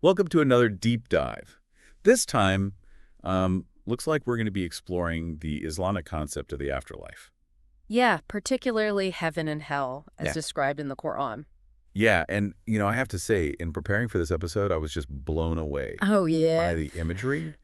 Welcome to another deep dive. This time, looks like we're going to be exploring the Islamic concept of the afterlife. Yeah, particularly heaven and hell, as Yeah. described in the Quran. Yeah, and, I have to say, in preparing for this episode, I was just blown away Oh, yeah. by the imagery,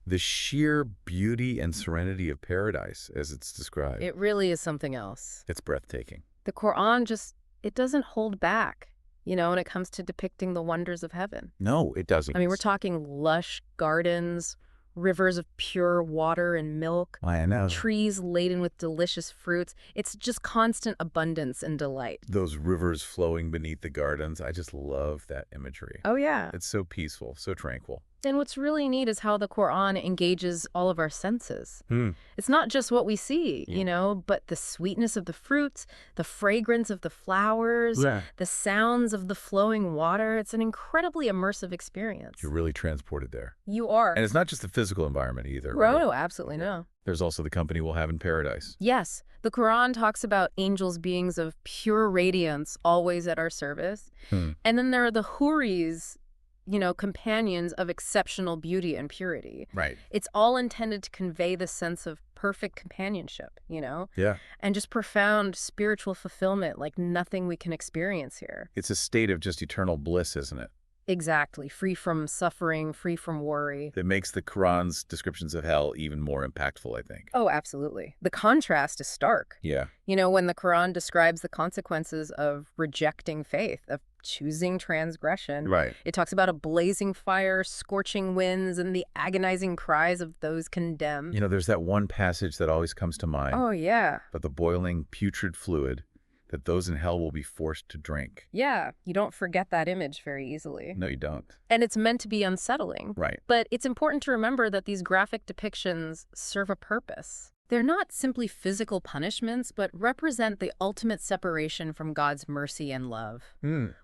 the sheer beauty and serenity of paradise, as it's described. It really is something else. It's breathtaking. The Quran it doesn't hold back, when it comes to depicting the wonders of heaven. No, it doesn't. I mean, we're talking lush gardens, rivers of pure water and milk, I know. trees laden with delicious fruits. It's just constant abundance and delight. Those rivers flowing beneath the gardens, I just love that imagery. Oh, yeah. It's so peaceful, so tranquil. And what's really neat is how the Quran engages all of our senses. It's not just what we see, but the sweetness of the fruits, the fragrance of the flowers, the sounds of the flowing water. It's an incredibly immersive experience. You're really transported there. You are. And it's not just the physical environment either. Oh, no, absolutely no. There's also the company we'll have in paradise. Yes. The Quran talks about angels, beings of pure radiance, always at our service. And then there are the huris, companions of exceptional beauty and purity. Right. It's all intended to convey the sense of perfect companionship, Yeah. and just profound spiritual fulfillment like nothing we can experience here. It's a state of just eternal bliss, isn't it? Exactly. Free from suffering, free from worry. That makes the Quran's descriptions of hell even more impactful, I think. Oh, absolutely. The contrast is stark. Yeah. When the Quran describes the consequences of rejecting faith, of choosing transgression. Right. It talks about a blazing fire, scorching winds, and the agonizing cries of those condemned. There's that one passage that always comes to mind. Oh, yeah. But the boiling, putrid fluid that those in hell will be forced to drink. Yeah, you don't forget that image very easily. No, you don't. And it's meant to be unsettling. Right. But it's important to remember that these graphic depictions serve a purpose. They're not simply physical punishments, but represent the ultimate separation from God's mercy and love,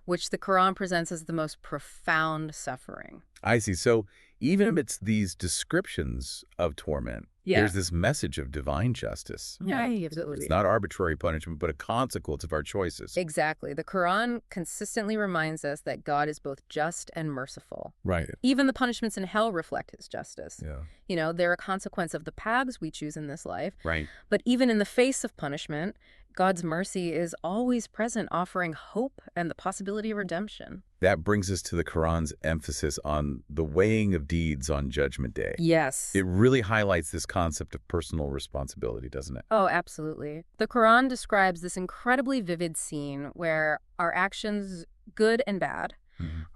which the Quran presents as the most profound suffering. I see. So even amidst these descriptions of torment, there's this message of divine justice. Yeah, absolutely. It's not arbitrary punishment, but a consequence of our choices. Exactly. The Quran consistently reminds us that God is both just and merciful. Right. Even the punishments in hell reflect his justice. Yeah. They're a consequence of the paths we choose in this life. Right. But even in the face of punishment, God's mercy is always present, offering hope and the possibility of redemption. That brings us to the Quran's emphasis on the weighing of deeds on Judgment Day. Yes. It really highlights this concept of personal responsibility, doesn't it? Oh, absolutely. The Quran describes this incredibly vivid scene where our actions, good and bad,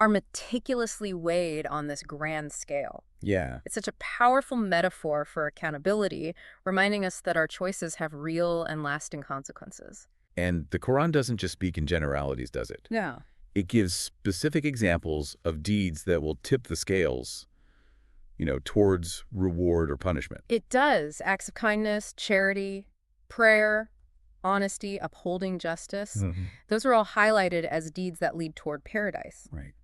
are meticulously weighed on this grand scale. Yeah. It's such a powerful metaphor for accountability, reminding us that our choices have real and lasting consequences. And the Quran doesn't just speak in generalities, does it? Yeah. It gives specific examples of deeds that will tip the scales, towards reward or punishment. It does. Acts of kindness, charity, prayer, honesty, upholding justice. Those are all highlighted as deeds that lead toward paradise. Right.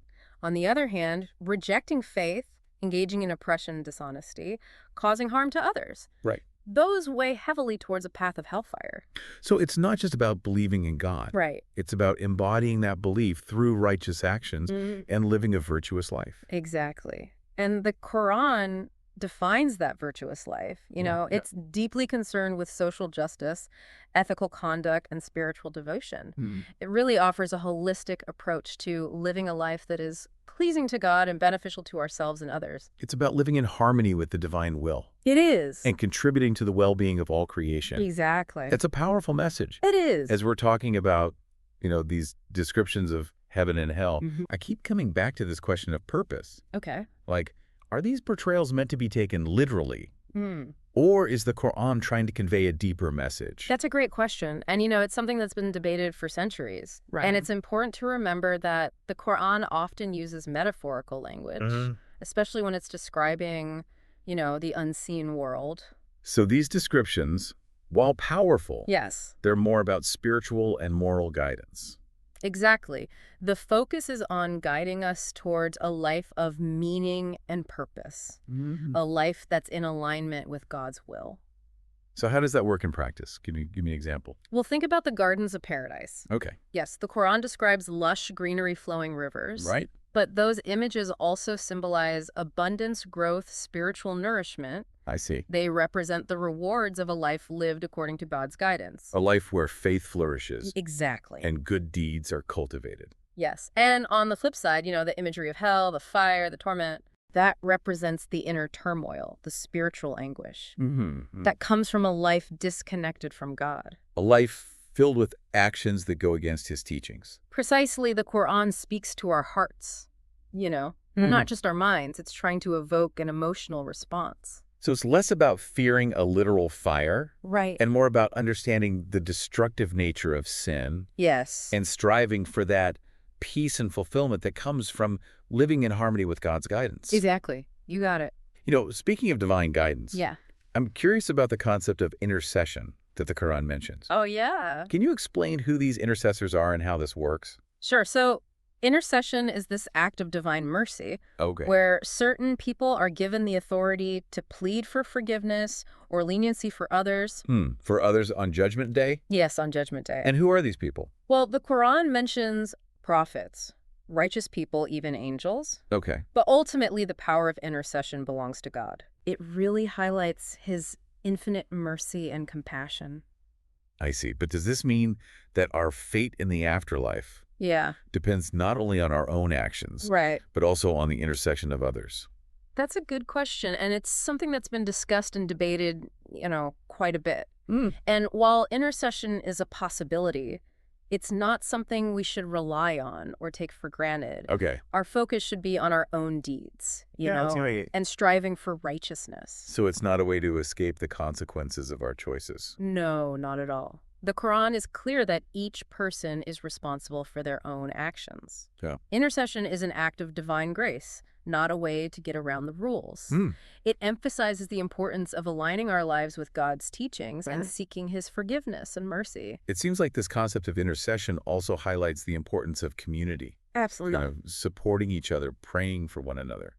On the other hand, rejecting faith, engaging in oppression and dishonesty, causing harm to others. Right. Those weigh heavily towards a path of hellfire. So it's not just about believing in God. Right. It's about embodying that belief through righteous actions and living a virtuous life. Exactly. And the Quran defines that virtuous life. It's deeply concerned with social justice, ethical conduct, and spiritual devotion. It really offers a holistic approach to living a life that is pleasing to God and beneficial to ourselves and others. It's about living in harmony with the divine will. It is. And contributing to the well-being of all creation. Exactly. That's a powerful message. It is. As we're talking about, these descriptions of heaven and hell, I keep coming back to this question of purpose. Okay. Like, are these portrayals meant to be taken literally? Or is the Quran trying to convey a deeper message? That's a great question. And, it's something that's been debated for centuries. Right. And it's important to remember that the Quran often uses metaphorical language, especially when it's describing, the unseen world. So these descriptions, while powerful, Yes. they're more about spiritual and moral guidance. Exactly. The focus is on guiding us towards a life of meaning and purpose, a life that's in alignment with God's will. So how does that work in practice? Give me an example. Well, think about the gardens of paradise. Okay. Yes, the Quran describes lush greenery flowing rivers. Right. but those images also symbolize abundance, growth, spiritual nourishment. I see. They represent the rewards of a life lived according to God's guidance. A life where faith flourishes Exactly. and good deeds are cultivated. Yes. And on the flip side, the imagery of hell, the fire, the torment, that represents the inner turmoil, the spiritual anguish that comes from a life disconnected from God. A life filled with actions that go against his teachings. Precisely, the Quran speaks to our hearts, not just our minds. It's trying to evoke an emotional response. So it's less about fearing a literal fire, Right. and more about understanding the destructive nature of sin. Yes. And striving for that peace and fulfillment that comes from living in harmony with God's guidance. Exactly. You got it. Speaking of divine guidance, Yeah. I'm curious about the concept of intercession that the Quran mentions. Oh, yeah. Can you explain who these intercessors are and how this works? Sure. So intercession is this act of divine mercy Okay. where certain people are given the authority to plead for forgiveness or leniency for others. For others on Judgment Day? Yes, on Judgment Day. And who are these people? Well, the Quran mentions prophets, righteous people, even angels. Okay. But ultimately, the power of intercession belongs to God. It really highlights his infinite mercy and compassion. I see. But does this mean that our fate in the afterlife Yeah. depends not only on our own actions, Right. but also on the intercession of others? That's a good question, and it's something that's been discussed and debated, quite a bit. And while intercession is a possibility, it's not something we should rely on or take for granted. Okay. Our focus should be on our own deeds, and striving for righteousness. So it's not a way to escape the consequences of our choices. No, not at all. The Quran is clear that each person is responsible for their own actions. Yeah. Intercession is an act of divine grace, not a way to get around the rules. It emphasizes the importance of aligning our lives with God's teachings and seeking his forgiveness and mercy. It seems like this concept of intercession also highlights the importance of community. Absolutely. Supporting each other, praying for one another.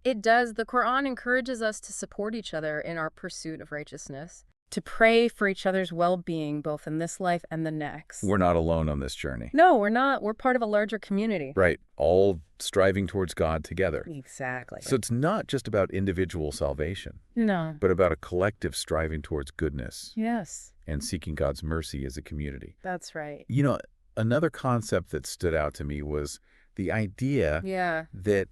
It does. The Quran encourages us to support each other in our pursuit of righteousness, to pray for each other's well-being both in this life and the next. We're not alone on this journey. No, we're not. We're part of a larger community. Right. All striving towards God together. Exactly. So it's not just about individual salvation, No. but about a collective striving towards goodness Yes. and seeking God's mercy as a community. That's right. Another concept that stood out to me was the idea that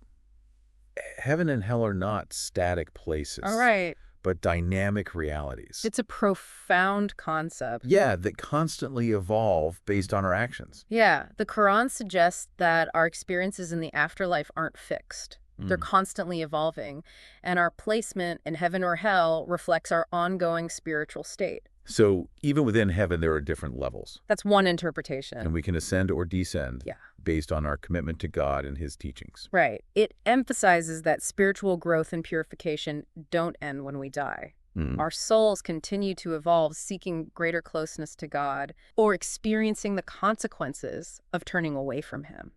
heaven and hell are not static places. All right. But dynamic realities. It's a profound concept. Yeah, that constantly evolve based on our actions. Yeah, the Quran suggests that our experiences in the afterlife aren't fixed. They're constantly evolving, and our placement in heaven or hell reflects our ongoing spiritual state. So even within heaven, there are different levels. That's one interpretation. And we can ascend or descend Yeah. based on our commitment to God and his teachings. Right. It emphasizes that spiritual growth and purification don't end when we die. Our souls continue to evolve, seeking greater closeness to God or experiencing the consequences of turning away from him.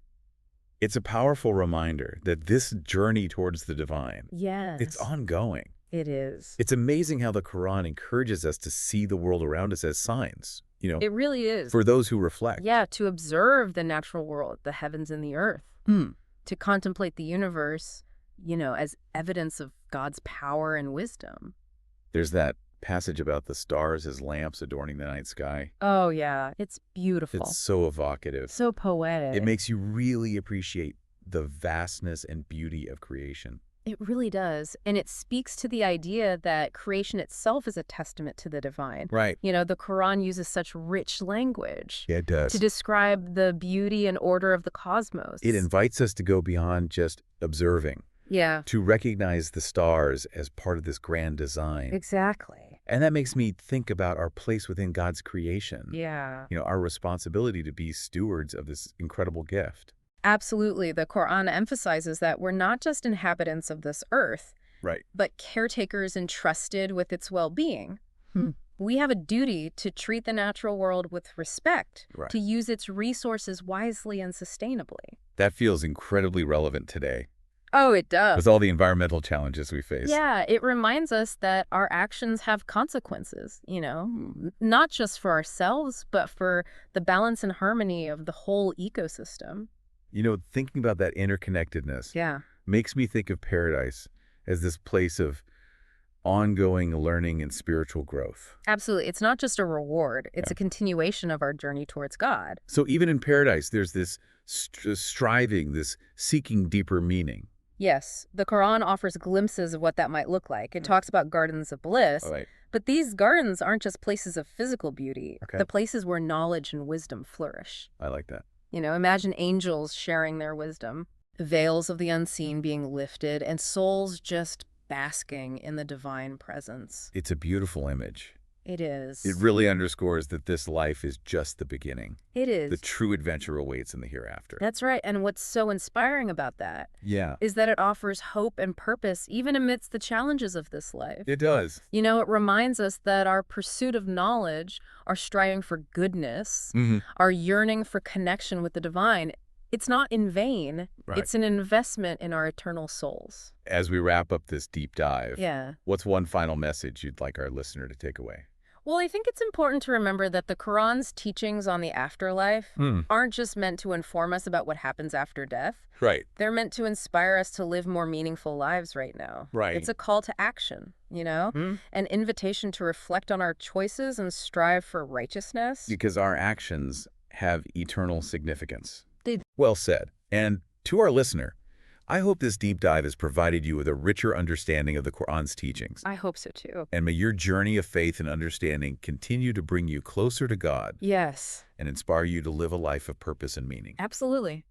It's a powerful reminder that this journey towards the divine, Yes. it's ongoing. It is. It's amazing how the Quran encourages us to see the world around us as signs, It really is. for those who reflect. Yeah, to observe the natural world, the heavens and the earth, to contemplate the universe, as evidence of God's power and wisdom. There's that passage about the stars as lamps adorning the night sky. Oh, yeah. It's beautiful. It's so evocative. So poetic. It makes you really appreciate the vastness and beauty of creation. It really does. And it speaks to the idea that creation itself is a testament to the divine. Right. The Quran uses such rich language Yeah, it does. to describe the beauty and order of the cosmos. It invites us to go beyond just observing, Yeah. to recognize the stars as part of this grand design. Exactly. And that makes me think about our place within God's creation. Yeah. Our responsibility to be stewards of this incredible gift. Absolutely. The Quran emphasizes that we're not just inhabitants of this earth, Right. but caretakers entrusted with its well-being. We have a duty to treat the natural world with respect, Right. to use its resources wisely and sustainably. That feels incredibly relevant today Oh, it does. with all the environmental challenges we face. Yeah, it reminds us that our actions have consequences, not just for ourselves, but for the balance and harmony of the whole ecosystem. Thinking about that interconnectedness makes me think of paradise as this place of ongoing learning and spiritual growth. Absolutely. It's not just a reward. It's a continuation of our journey towards God. So even in paradise, there's this striving, this seeking deeper meaning. Yes. The Quran offers glimpses of what that might look like. It talks about gardens of bliss. Right. But these gardens aren't just places of physical beauty. Okay. The places where knowledge and wisdom flourish. I like that. Imagine angels sharing their wisdom, veils of the unseen being lifted, and souls just basking in the divine presence. It's a beautiful image. It is. It really underscores that this life is just the beginning. It is. The true adventure awaits in the hereafter. That's right. And what's so inspiring about that is that it offers hope and purpose even amidst the challenges of this life. It does. It reminds us that our pursuit of knowledge, our striving for goodness, our yearning for connection with the divine, it's not in vain. Right. It's an investment in our eternal souls. As we wrap up this deep dive, Yeah. what's one final message you'd like our listener to take away? Well, I think it's important to remember that the Quran's teachings on the afterlife aren't just meant to inform us about what happens after death. Right. They're meant to inspire us to live more meaningful lives right now. Right. It's a call to action, an invitation to reflect on our choices and strive for righteousness. Because our actions have eternal significance. Well said. And to our listener, I hope this deep dive has provided you with a richer understanding of the Quran's teachings. I hope so too. And may your journey of faith and understanding continue to bring you closer to God. Yes. And inspire you to live a life of purpose and meaning. Absolutely.